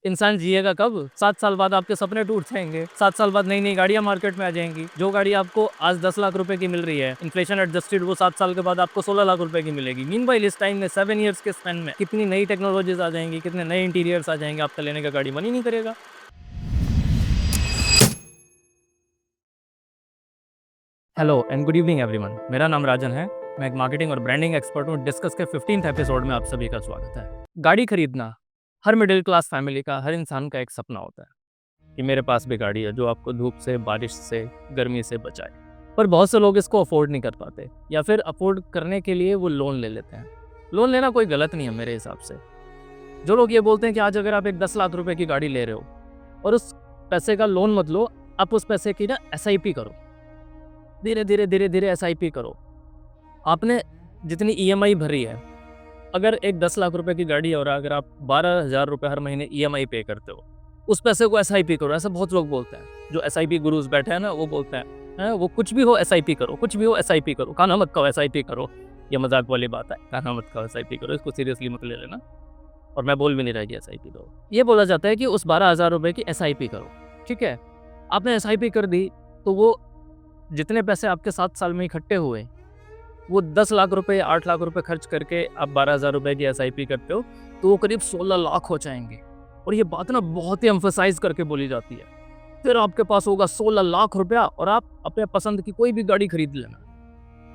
इंसान जिएगा कब? 7 साल बाद आपके सपने टूट जाएँगे। 7 साल बाद नई-नई गाड़ियाँ मार्केट में आ जाएँगी। जो गाड़ी आपको आज 10 लाख रुपए की मिल रही है, इन्फ्लेशन एडजस्टेड वो 7 साल के बाद आपको 16 लाख रुपए की मिलेगी। मीनवाइल इस टाइम में 7 ईयर्स के स्पैन में कितनी नई टेक्नोलॉजीज़ आ जाएँगी, कितने नए इंटीरियर्स आ जाएँगे, आपका लेने का गाड़ी मन ही नहीं करेगा। Hello and good evening everyone. मेरा नाम राजन है। मैं एक मार्केटिंग और ब्रांडिंग एक्सपर्ट हूँ। डिस्कस के 15th एपिसोड में आप सभी का स्वागत है। गाड़ी खरीदना हर मिडिल क्लास फैमिली का, हर इंसान का एक सपना होता है कि मेरे पास भी गाड़ी है जो आपको धूप से, बारिश से, गर्मी से बचाए। पर बहुत से लोग इसको अफोर्ड नहीं कर पाते या फिर अफोर्ड करने के लिए वो लोन ले लेते हैं। लोन लेना कोई गलत नहीं है मेरे हिसाब से। जो लोग ये बोलते हैं कि आज अगर आप एक 10 लाख रुपए की गाड़ी ले रहे हो और उस पैसे का लोन मत लो, आप उस पैसे की ना SIP करो। धीरे धीरे SIP करो। आपने जितनी EMI भरी है, अगर एक 10 लाख रुपए की गाड़ी है और अगर आप 12,000 रुपये हर महीने EMI पे करते हो, उस पैसे को SIP करो। ऐसा बहुत लोग बोलते हैं। जो SIP गुरुज बैठे हैं ना, वो बोलते हैं वो कुछ भी हो SIP करो, कुछ भी हो SIP करो। खाना मत खाओ SIP करो। ये मजाक वाली बात है। खाना मत खाओ SIP करो, इसको सीरियसली मत ले लेना। और मैं बोल भी नहीं रहा कि SIP करो। ये बोला जाता है कि उस 12,000 रुपये की SIP करो। ठीक है, आपने SIP कर दी तो वो जितने पैसे आपके 7 साल में इकट्ठे हुए, वो 10 लाख रुपए, 8 लाख रुपए खर्च करके आप 12,000 रुपए की SIP करते हो, तो वो करीब 16 लाख हो जाएंगे। और ये बात ना बहुत ही एम्फसाइज करके बोली जाती है। फिर आपके पास होगा 16 लाख रुपया और आप अपने पसंद की कोई भी गाड़ी खरीद लेना।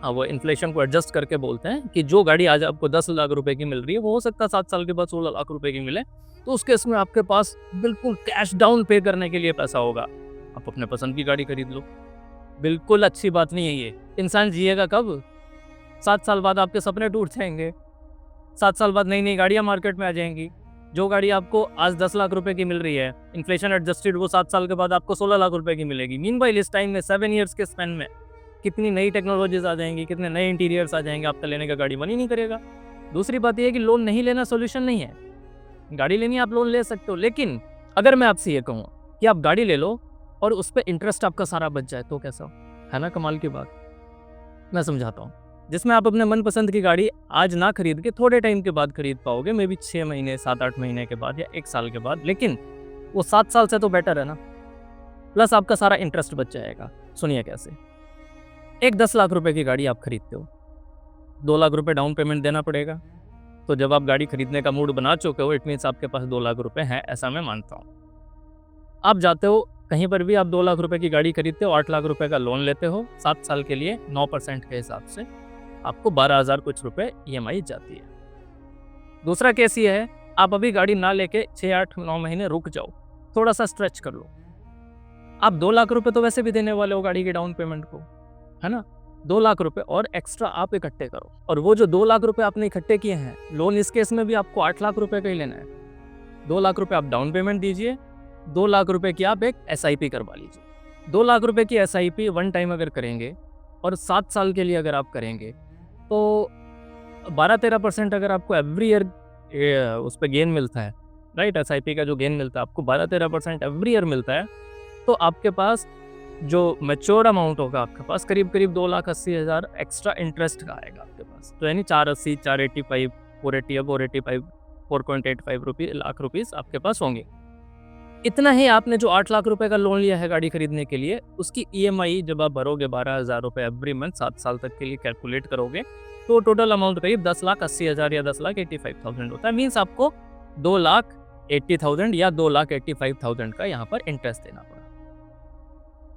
हाँ, वो इन्फ्लेशन को एडजस्ट करके बोलते हैं कि जो गाड़ी आज आपको 10 लाख रुपए की मिल रही है, वो हो सकता है 7 साल के बाद 16 लाख रुपए की मिले। तो उस केस में आपके पास बिल्कुल कैश डाउन पे करने के लिए पैसा होगा। आप अपने पसंद की गाड़ी खरीद लो। बिल्कुल अच्छी बात नहीं है ये। इंसान जिएगा कब? 7 साल बाद आपके सपने टूट जाएँगे। 7 साल बाद नई-नई गाड़ियाँ मार्केट में आ जाएँगी। जो गाड़ी आपको आज 10 लाख रुपए की मिल रही है, इन्फ्लेशन एडजस्टेड वो 7 साल के बाद आपको 16 लाख रुपए की मिलेगी। मीनवाइल इस टाइम में 7 ईयर्स के स्पैन में कितनी नई टेक्नोलॉजीज़ आ जाएँगी, कितने नए इंटीरियर्स आ जाएँगे, आपका लेने का गाड़ी मन ही नहीं करेगा। दूसरी बात ये है कि लोन नहीं लेना सॉल्यूशन नहीं है। गाड़ी लेनी है, आप लोन ले सकते हो, लेकिन अगर मैं आपसे ये कहूँ कि आप गाड़ी ले लो और उस पे इंटरेस्ट आपका सारा बच जाए, तो कैसा हो? है ना कमाल की बात? मैं समझाता हूँ। जिसमें आप अपने मनपसंद की गाड़ी आज ना खरीद के थोड़े टाइम के बाद खरीद पाओगे, मे बी 6 महीने, 7-8 महीने के बाद या 1 साल के बाद, लेकिन वो 7 साल से तो बेटर है ना। प्लस आपका सारा इंटरेस्ट बच जाएगा। सुनिए कैसे। एक 10 लाख रुपए की गाड़ी आप खरीदते हो, 2 लाख रुपए डाउन पेमेंट देना पड़ेगा। तो जब आप गाड़ी खरीदने का मूड बना चुके हो, इट मीन्स आपके पास 2 लाख रुपए हैं, ऐसा मैं मानता हूँ। आप जाते हो कहीं पर भी, आप 2 लाख रुपए की गाड़ी खरीदते हो, 8 लाख रुपए का लोन लेते हो 7 साल के लिए, 9% के हिसाब से आपको 12,000 कुछ रुपए EMI जाती है। दूसरा केस ये है, आप अभी गाड़ी ना लेके 6, 8, 9 महीने रुक जाओ, थोड़ा सा स्ट्रेच कर लो। आप 2 लाख रुपए तो वैसे भी देने वाले हो गाड़ी के डाउन पेमेंट को, है ना। 2 लाख रुपए और एक्स्ट्रा आप इकट्ठे करो, और वो जो 2 लाख रुपए आपने इकट्ठे किए हैं, लोन इस केस में भी आपको 8 लाख रुपए का ही लेना है। 2 लाख रुपए आप डाउन पेमेंट दीजिए, 2 लाख रुपए की आप एक SIP करवा लीजिए। 2 लाख रुपए की SIP वन टाइम अगर करेंगे और 7 साल के लिए अगर आप करेंगे, तो 12-13% अगर आपको एवरी ईयर उस पर गेन मिलता है, राइट। SIP का जो गेन मिलता है आपको 12-13% एवरी ईयर मिलता है, तो आपके पास जो मैच्योर्ड अमाउंट होगा, आपके पास करीब 2,80,000 एक्स्ट्रा इंटरेस्ट का आएगा आपके पास। तो यानी 480, 485, 480, 485, 4.85 लाख रुपीज़ आपके पास होंगे। इतना ही आपने जो 8 लाख रुपए का लोन लिया है गाड़ी खरीदने के लिए, उसकी EMI जब आप भरोगे 12,000 रुपये एवरी मंथ 7 साल तक के लिए कैलकुलेट करोगे, तो टोटल अमाउंट करीब 10,80,000 या 10,85,000 होता है। मीन्स आपको 2,80,000 या 2,85,000 का यहाँ पर इंटरेस्ट देना पड़ा।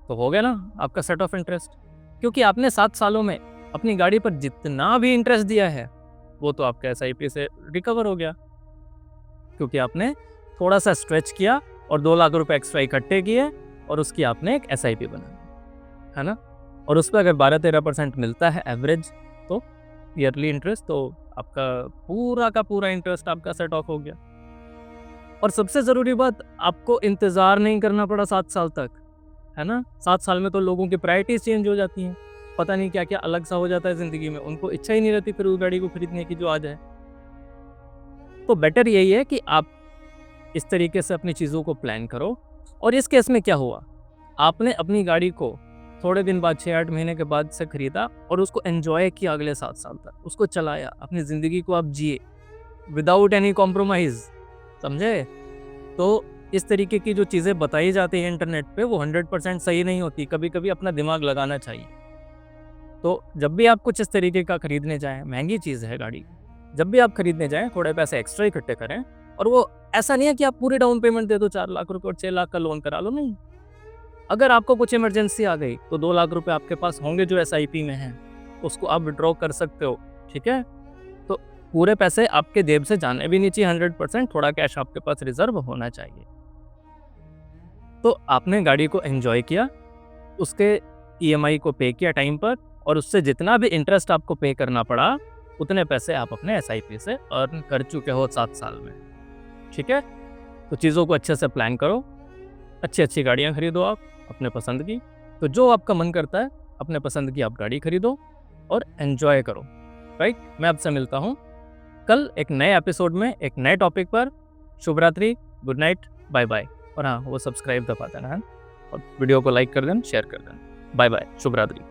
तो हो गया ना आपका सेट ऑफ इंटरेस्ट, क्योंकि आपने 7 सालों में अपनी गाड़ी पर जितना भी इंटरेस्ट दिया है, वो तो आपका SIP से रिकवर हो गया, क्योंकि आपने थोड़ा सा स्ट्रेच किया और 2 लाख रुपए एक्स्ट्रा इकट्ठे किए और उसकी आपने एक SIP बनाई, है ना। और उस पर अगर 12-13% मिलता है एवरेज, तो ईयरली इंटरेस्ट, तो आपका पूरा का पूरा इंटरेस्ट आपका सेट ऑफ हो गया। और सबसे ज़रूरी बात, आपको इंतज़ार नहीं करना पड़ा 7 साल तक, है ना। 7 साल में तो लोगों की प्रायोरिटीज चेंज हो जाती हैं, पता नहीं क्या क्या अलग सा हो जाता है ज़िंदगी में, उनको इच्छा ही नहीं रहती फिर उस गाड़ी को खरीदने की जो आ जाए। तो बेटर यही है कि आप इस तरीके से अपनी चीज़ों को प्लान करो। और इस केस में क्या हुआ, आपने अपनी गाड़ी को थोड़े दिन बाद, 6-8 महीने के बाद से खरीदा और उसको एंजॉय किया अगले 7 साल तक, उसको चलाया, अपनी ज़िंदगी को आप जिए विदाउट एनी कॉम्प्रोमाइज़, समझे। तो इस तरीके की जो चीज़ें बताई जाती हैं इंटरनेट पे वो 100% सही नहीं होती, कभी-कभी अपना दिमाग लगाना चाहिए। तो जब भी आप कुछ इस तरीके का खरीदने जाएँ, महँगी चीज़ है गाड़ी, जब भी आप खरीदने जाएँ थोड़े पैसे एक्स्ट्रा इकट्ठे करें और वो ऐसा नहीं है कि आप पूरे डाउन पेमेंट दे दो 4 लाख रुपए और 6 लाख का लोन करा लो, नहीं। अगर आपको कुछ इमरजेंसी आ गई तो 2 लाख रुपए आपके पास होंगे जो एसआईपी में हैं, उसको आप विथड्रॉ कर सकते हो, ठीक है? तो पूरे पैसे आपके जेब से जाने भी नहीं चाहिए 100%, थोड़ा कैश आपके पास रिज़र्व होना चाहिए। तो आपने गाड़ी को एन्जॉय किया, उसके ईएमआई को पे किया टाइम पर और उससे जितना भी इंटरेस्ट आपको पे करना पड़ा, उतने पैसे आप अपने एसआईपी से अर्न कर चुके हो 7 साल में, ठीक है? तो चीज़ों को अच्छे से प्लान करो, अच्छी-अच्छी गाड़ियाँ खरीदो आप अपने पसंद की। तो जो आपका मन करता है, अपने पसंद की आप गाड़ी खरीदो और एन्जॉय करो, राइट? मैं आपसे मिलता हूँ कल एक नए एपिसोड में, एक नए टॉपिक पर। शुभ रात्रि, गुड नाइट, बाय-बाय। और हाँ, वो सब्सक्राइब दबा देना है और वीडियो को लाइक कर देना, शेयर कर देना। बाय-बाय, शुभ रात्रि।